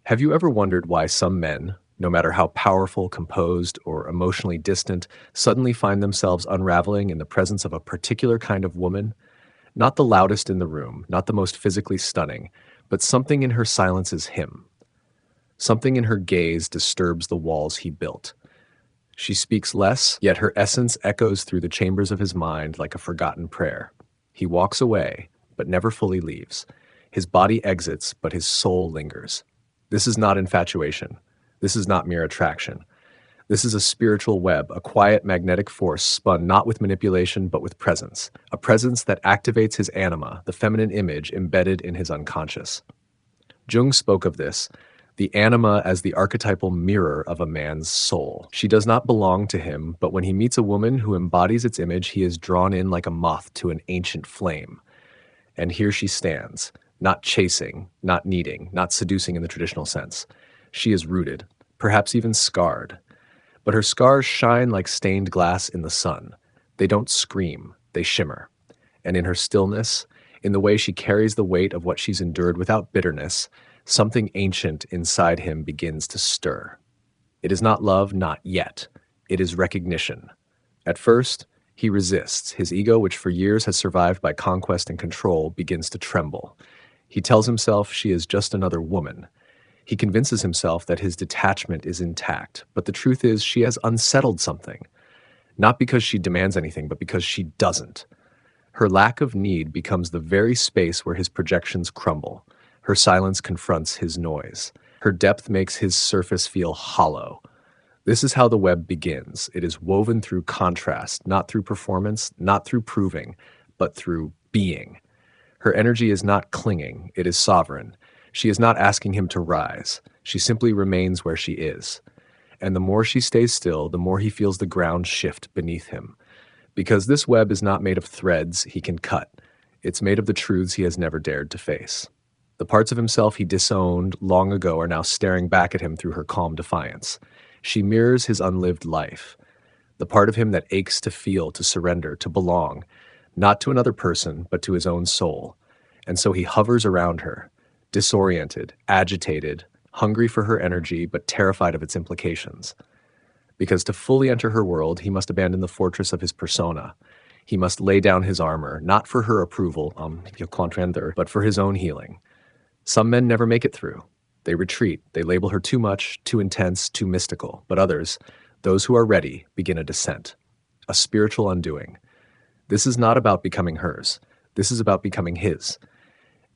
Have you ever wondered why some men, no matter how powerful, composed, or emotionally distant, suddenly find themselves unraveling in the presence of a particular kind of woman? Not the loudest in the room, not the most physically stunning, but something in her silences him. Something in her gaze disturbs the walls he built. She speaks less, yet her essence echoes through the chambers of his mind like a forgotten prayer. He walks away, but never fully leaves. His body exits, but his soul lingers. This is not infatuation. This is not mere attraction. This is a spiritual web, a quiet magnetic force spun not with manipulation but with presence, a presence that activates his anima, the feminine image embedded in his unconscious. Jung spoke of this, the anima as the archetypal mirror of a man's soul. She does not belong to him, but when he meets a woman who embodies its image, he is drawn in like a moth to an ancient flame. And here she stands, not chasing, not needing, not seducing in the traditional sense. She is rooted, perhaps even scarred. But her scars shine like stained glass in the sun. They don't scream, they shimmer. And in her stillness, in the way she carries the weight of what she's endured without bitterness, something ancient inside him begins to stir. It is not love, not yet. It is recognition. At first, he resists. His ego, which for years has survived by conquest and control, begins to tremble. He tells himself she is just another woman. He convinces himself that his detachment is intact, but the truth is she has unsettled something. Not because she demands anything, but because she doesn't. Her lack of need becomes the very space where his projections crumble. Her silence confronts his noise. Her depth makes his surface feel hollow. This is how the web begins. It is woven through contrast, not through performance, not through proving, but through being. Her energy is not clinging, it is sovereign. She is not asking him to rise. She simply remains where she is. And the more she stays still, the more he feels the ground shift beneath him. Because this web is not made of threads he can cut. It's made of the truths he has never dared to face. The parts of himself he disowned long ago are now staring back at him through her calm defiance. She mirrors his unlived life. The part of him that aches to feel, to surrender, to belong, not to another person, but to his own soul. And so he hovers around her, disoriented, agitated, hungry for her energy, but terrified of its implications. Because to fully enter her world, he must abandon the fortress of his persona. He must lay down his armor, not for her approval, but for his own healing. Some men never make it through. They retreat. They label her too much, too intense, too mystical. But others, those who are ready, begin a descent, a spiritual undoing. This is not about becoming hers. This is about becoming his.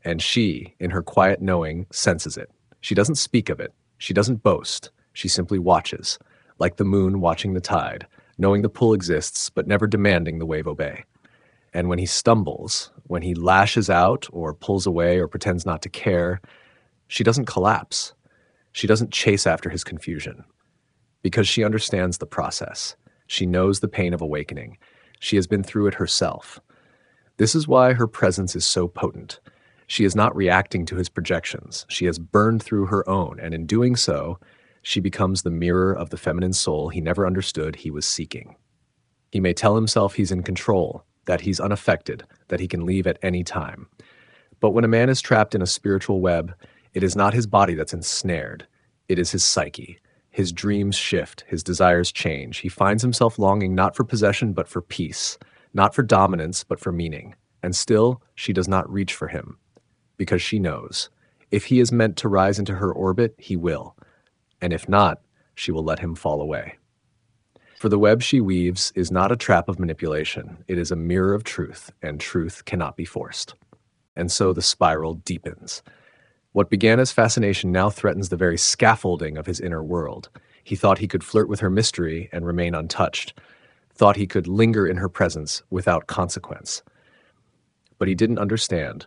And she, in her quiet knowing, senses it. She doesn't speak of it. She doesn't boast. She simply watches, like the moon watching the tide, knowing the pull exists, but never demanding the wave obey. And when he stumbles, when he lashes out or pulls away or pretends not to care, she doesn't collapse. She doesn't chase after his confusion. Because she understands the process. She knows the pain of awakening. She has been through it herself. This is why her presence is so potent. She is not reacting to his projections. She has burned through her own, and in doing so, she becomes the mirror of the feminine soul he never understood he was seeking. He may tell himself he's in control, that he's unaffected, that he can leave at any time. But when a man is trapped in a spiritual web, it is not his body that's ensnared. It is his psyche. His dreams shift, his desires change. He finds himself longing not for possession, but for peace, not for dominance, but for meaning. And still, she does not reach for him, because she knows, if he is meant to rise into her orbit, he will. And if not, she will let him fall away. For the web she weaves is not a trap of manipulation. It is a mirror of truth, and truth cannot be forced. And so the spiral deepens. What began as fascination now threatens the very scaffolding of his inner world. He thought he could flirt with her mystery and remain untouched, thought he could linger in her presence without consequence. But he didn't understand.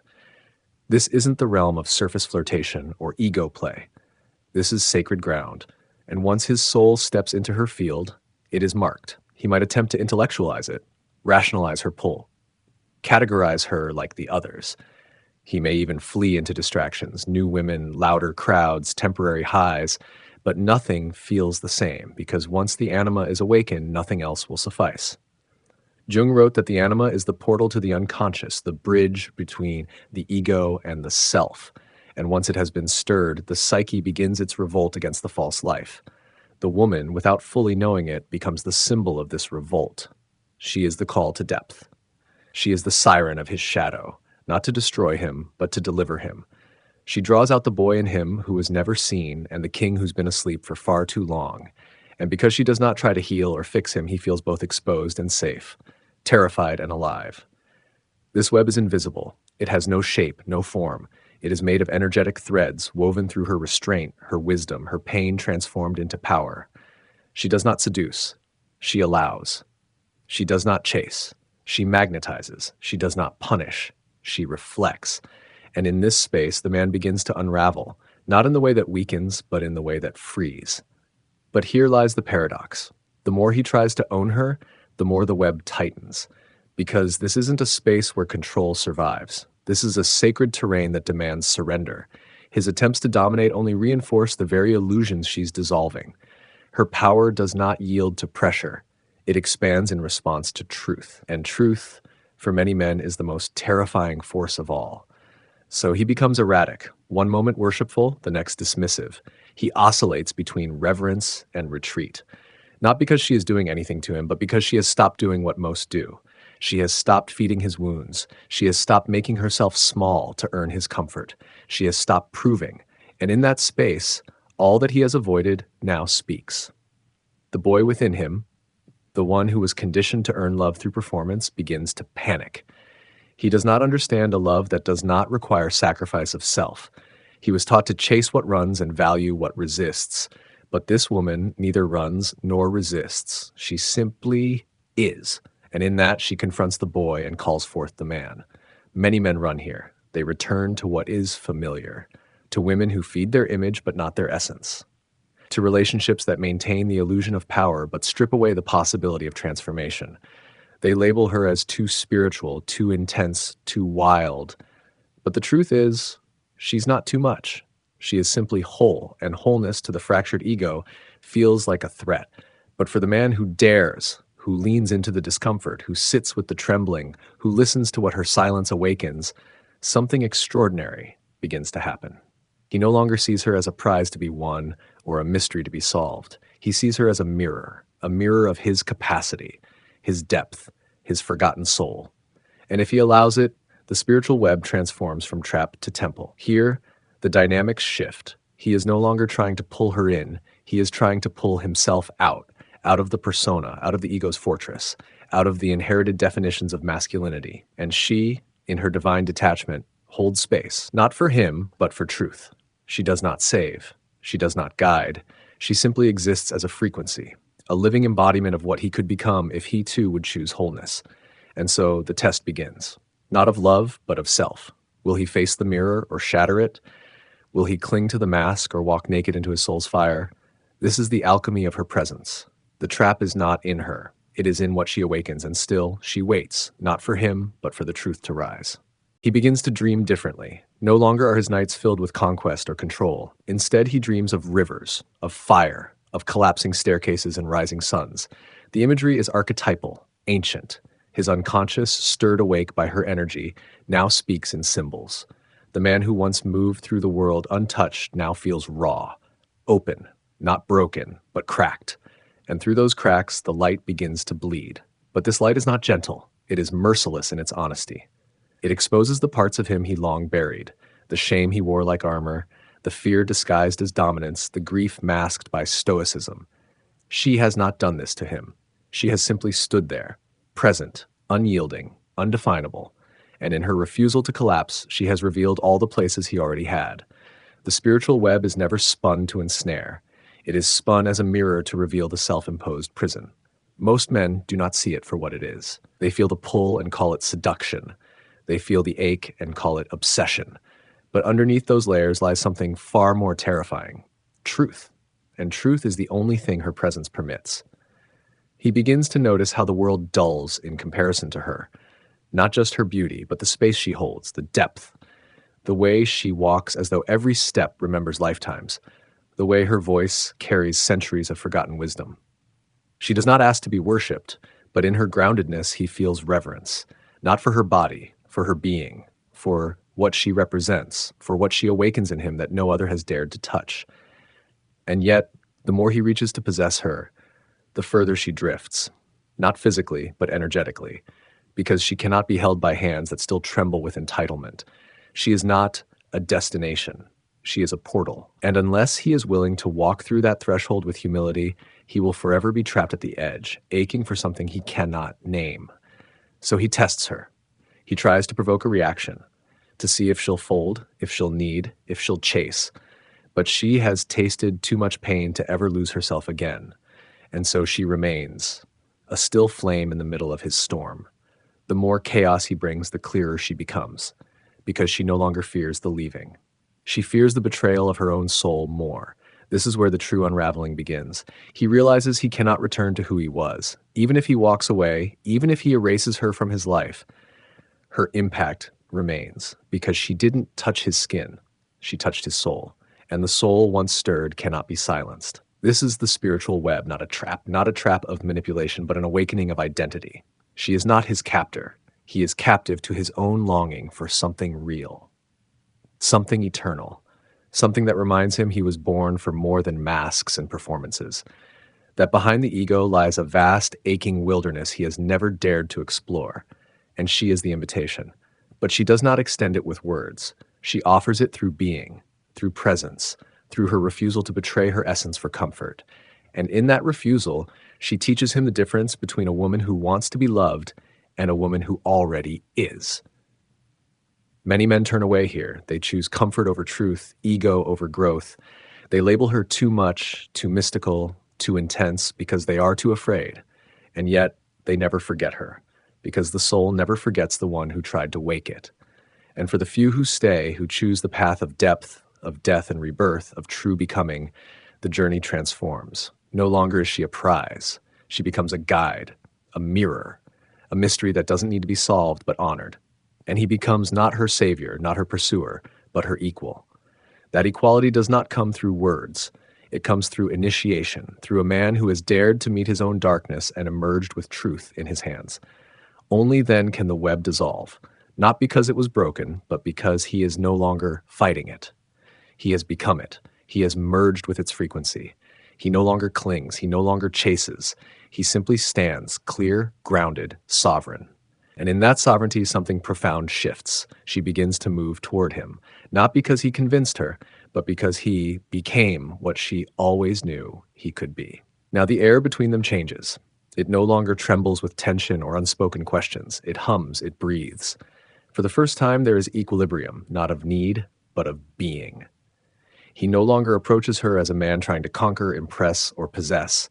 This isn't the realm of surface flirtation or ego play. This is sacred ground, and once his soul steps into her field, it is marked. He might attempt to intellectualize it, rationalize her pull, categorize her like the others. He may even flee into distractions, new women, louder crowds, temporary highs, but nothing feels the same, because once the anima is awakened, nothing else will suffice. Jung wrote that the anima is the portal to the unconscious, the bridge between the ego and the self. and once it has been stirred, the psyche begins its revolt against the false life. The woman, without fully knowing it, becomes the symbol of this revolt. She is the call to depth. She is the siren of his shadow, not to destroy him, but to deliver him. She draws out the boy in him who was never seen and the king who's been asleep for far too long. And because she does not try to heal or fix him, he feels both exposed and safe, terrified and alive. This web is invisible. It has no shape, no form. It is made of energetic threads woven through her restraint, her wisdom, her pain transformed into power. She does not seduce. She allows. She does not chase. She magnetizes. She does not punish. She reflects. And in this space, the man begins to unravel, not in the way that weakens, but in the way that frees. But here lies the paradox. The more he tries to own her, the more the web tightens. Because this isn't a space where control survives. This is a sacred terrain that demands surrender. His attempts to dominate only reinforce the very illusions she's dissolving. Her power does not yield to pressure. It expands in response to truth. And truth, for many men, is the most terrifying force of all. So he becomes erratic, one moment worshipful, the next dismissive. He oscillates between reverence and retreat. Not because she is doing anything to him, but because she has stopped doing what most do. She has stopped feeding his wounds. She has stopped making herself small to earn his comfort. She has stopped proving. And in that space, all that he has avoided now speaks. The boy within him, the one who was conditioned to earn love through performance, begins to panic. He does not understand a love that does not require sacrifice of self. He was taught to chase what runs and value what resists. But this woman neither runs nor resists. She simply is. And in that, she confronts the boy and calls forth the man. Many men run here. They return to what is familiar, to women who feed their image but not their essence, to relationships that maintain the illusion of power but strip away the possibility of transformation. They label her as too spiritual, too intense, too wild. But the truth is, she's not too much. She is simply whole, and wholeness to the fractured ego feels like a threat. But for the man who dares, who leans into the discomfort, who sits with the trembling, who listens to what her silence awakens, something extraordinary begins to happen. He no longer sees her as a prize to be won or a mystery to be solved. He sees her as a mirror of his capacity, his depth, his forgotten soul. And if he allows it, the spiritual web transforms from trap to temple. Here, the dynamics shift. He is no longer trying to pull her in. He is trying to pull himself out of the persona, out of the ego's fortress, out of the inherited definitions of masculinity. And she, in her divine detachment, holds space, not for him, but for truth. She does not save. She does not guide. She simply exists as a frequency, a living embodiment of what he could become if he too would choose wholeness. And so the test begins, not of love, but of self. Will he face the mirror or shatter it? Will he cling to the mask or walk naked into his soul's fire? This is the alchemy of her presence. The trap is not in her. It is in what she awakens, and still she waits, not for him, but for the truth to rise. He begins to dream differently. No longer are his nights filled with conquest or control. Instead, he dreams of rivers, of fire, of collapsing staircases and rising suns. The imagery is archetypal, ancient. His unconscious, stirred awake by her energy, now speaks in symbols. The man who once moved through the world untouched now feels raw, open, not broken, but cracked. And through those cracks, the light begins to bleed. But this light is not gentle. It is merciless in its honesty. It exposes the parts of him he long buried, the shame he wore like armor, the fear disguised as dominance, the grief masked by stoicism. She has not done this to him. She has simply stood there, present, unyielding, undefinable. And in her refusal to collapse, she has revealed all the places he already had. The spiritual web is never spun to ensnare. It is spun as a mirror to reveal the self-imposed prison. Most men do not see it for what it is. They feel the pull and call it seduction. They feel the ache and call it obsession. But underneath those layers lies something far more terrifying, truth. And truth is the only thing her presence permits. He begins to notice how the world dulls in comparison to her. Not just her beauty, but the space she holds, the depth, the way she walks as though every step remembers lifetimes, the way her voice carries centuries of forgotten wisdom. She does not ask to be worshipped, but in her groundedness he feels reverence, not for her body, for her being, for what she represents, for what she awakens in him that no other has dared to touch. And yet, the more he reaches to possess her, the further she drifts, not physically, but energetically, because she cannot be held by hands that still tremble with entitlement. She is not a destination. She is a portal. And unless he is willing to walk through that threshold with humility, he will forever be trapped at the edge, aching for something he cannot name. So he tests her. He tries to provoke a reaction, to see if she'll fold, if she'll need, if she'll chase. But she has tasted too much pain to ever lose herself again. And so she remains, a still flame in the middle of his storm. The more chaos he brings, the clearer she becomes, because she no longer fears the leaving. She fears the betrayal of her own soul more. This is where the true unraveling begins. He realizes he cannot return to who he was. Even if he walks away, even if he erases her from his life, her impact remains, because she didn't touch his skin. She touched his soul. And the soul, once stirred, cannot be silenced. This is the spiritual web, not a trap of manipulation, but an awakening of identity. She is not his captor. He is captive to his own longing for something real, something eternal, something that reminds him he was born for more than masks and performances, that behind the ego lies a vast, aching wilderness he has never dared to explore, and she is the invitation. But she does not extend it with words. She offers it through being, through presence, through her refusal to betray her essence for comfort. And in that refusal, she teaches him the difference between a woman who wants to be loved and a woman who already is. Many men turn away here. They choose comfort over truth, ego over growth. They label her too much, too mystical, too intense, because they are too afraid. And yet, they never forget her, because the soul never forgets the one who tried to wake it. And for the few who stay, who choose the path of depth, of death and rebirth, of true becoming, the journey transforms. No longer is she a prize. She becomes a guide, a mirror, a mystery that doesn't need to be solved but honored. And he becomes not her savior, not her pursuer, but her equal. That equality does not come through words. It comes through initiation, through a man who has dared to meet his own darkness and emerged with truth in his hands. Only then can the web dissolve, not because it was broken, but because he is no longer fighting it. He has become it. He has merged with its frequency. He no longer clings. He no longer chases. He simply stands, clear, grounded, sovereign. And in that sovereignty, something profound shifts. She begins to move toward him, not because he convinced her, but because he became what she always knew he could be. Now the air between them changes. It no longer trembles with tension or unspoken questions. It hums, it breathes. For the first time, there is equilibrium, not of need, but of being. He no longer approaches her as a man trying to conquer, impress, or possess.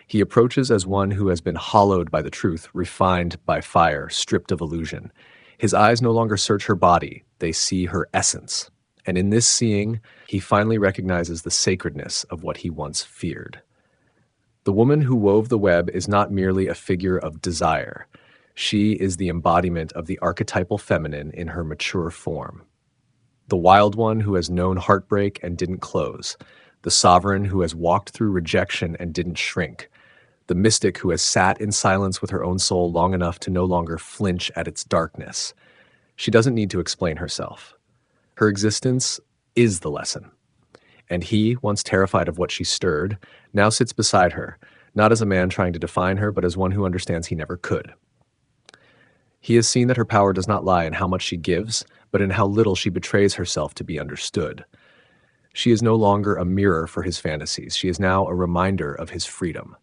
He approaches as one who has been hollowed by the truth, refined by fire, stripped of illusion. His eyes no longer search her body, they see her essence. And in this seeing, he finally recognizes the sacredness of what he once feared. The woman who wove the web is not merely a figure of desire. She is the embodiment of the archetypal feminine in her mature form. The wild one who has known heartbreak and didn't close. The sovereign who has walked through rejection and didn't shrink. The mystic who has sat in silence with her own soul long enough to no longer flinch at its darkness. She doesn't need to explain herself. Her existence is the lesson. And he, once terrified of what she stirred, now sits beside her, not as a man trying to define her, but as one who understands he never could. He has seen that her power does not lie in how much she gives, but in how little she betrays herself to be understood. She is no longer a mirror for his fantasies. She is now a reminder of his freedom.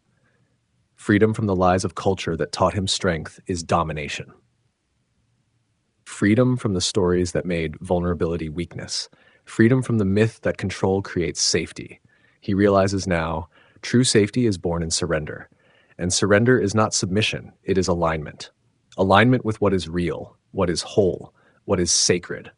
Freedom from the lies of culture that taught him strength is domination. Freedom from the stories that made vulnerability weakness. Freedom from the myth that control creates safety. He realizes now, true safety is born in surrender. And surrender is not submission, it is alignment. Alignment with what is real, what is whole, what is sacred.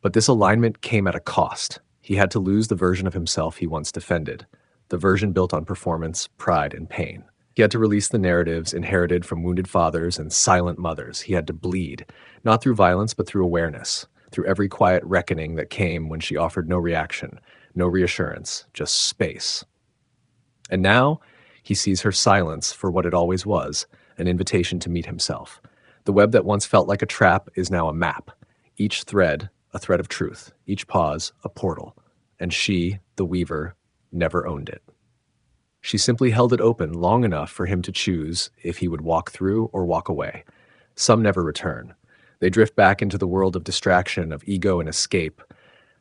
But this alignment came at a cost. He had to lose the version of himself he once defended, the version built on performance, pride, and pain. He had to release the narratives inherited from wounded fathers and silent mothers. He had to bleed, not through violence, but through awareness, through every quiet reckoning that came when she offered no reaction, no reassurance, just space. And now, he sees her silence for what it always was, an invitation to meet himself. The web that once felt like a trap is now a map, Each thread, a thread of truth. Each pause, a portal. And she, the weaver, never owned it. She simply held it open long enough for him to choose if he would walk through or walk away. Some never return. They drift back into the world of distraction, of ego and escape,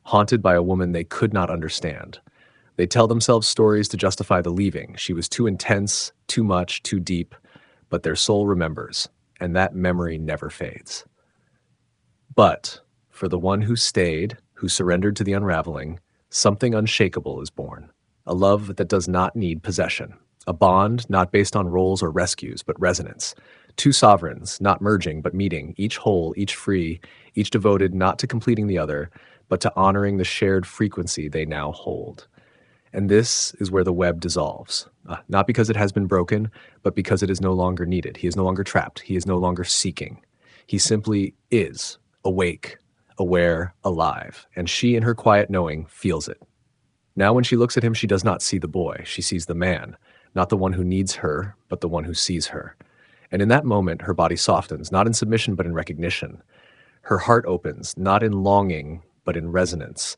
haunted by a woman they could not understand. They tell themselves stories to justify the leaving. She was too intense, too much, too deep, but their soul remembers, and that memory never fades. But for the one who stayed, who surrendered to the unraveling, something unshakable is born. A love that does not need possession. A bond not based on roles or rescues, but resonance. Two sovereigns, not merging, but meeting, each whole, each free, each devoted not to completing the other, but to honoring the shared frequency they now hold. And this is where the web dissolves. Not because it has been broken, but because it is no longer needed. He is no longer trapped. He is no longer seeking. He simply is, awake, aware, alive. And she, in her quiet knowing, feels it. Now when she looks at him, she does not see the boy. She sees the man, not the one who needs her, but the one who sees her. And in that moment, her body softens, not in submission, but in recognition. Her heart opens, not in longing, but in resonance.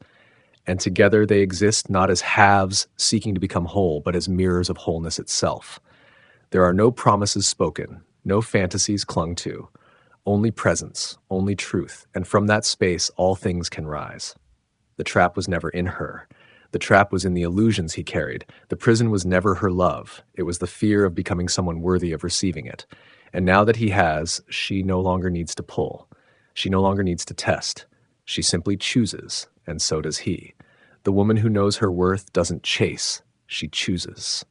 And together they exist not as halves seeking to become whole, but as mirrors of wholeness itself. There are no promises spoken, no fantasies clung to, only presence, only truth, and from that space all things can rise. The trap was never in her. The trap was in the illusions he carried. The prison was never her love. It was the fear of becoming someone worthy of receiving it. And now that he has, she no longer needs to pull. She no longer needs to test. She simply chooses, and so does he. The woman who knows her worth doesn't chase, she chooses.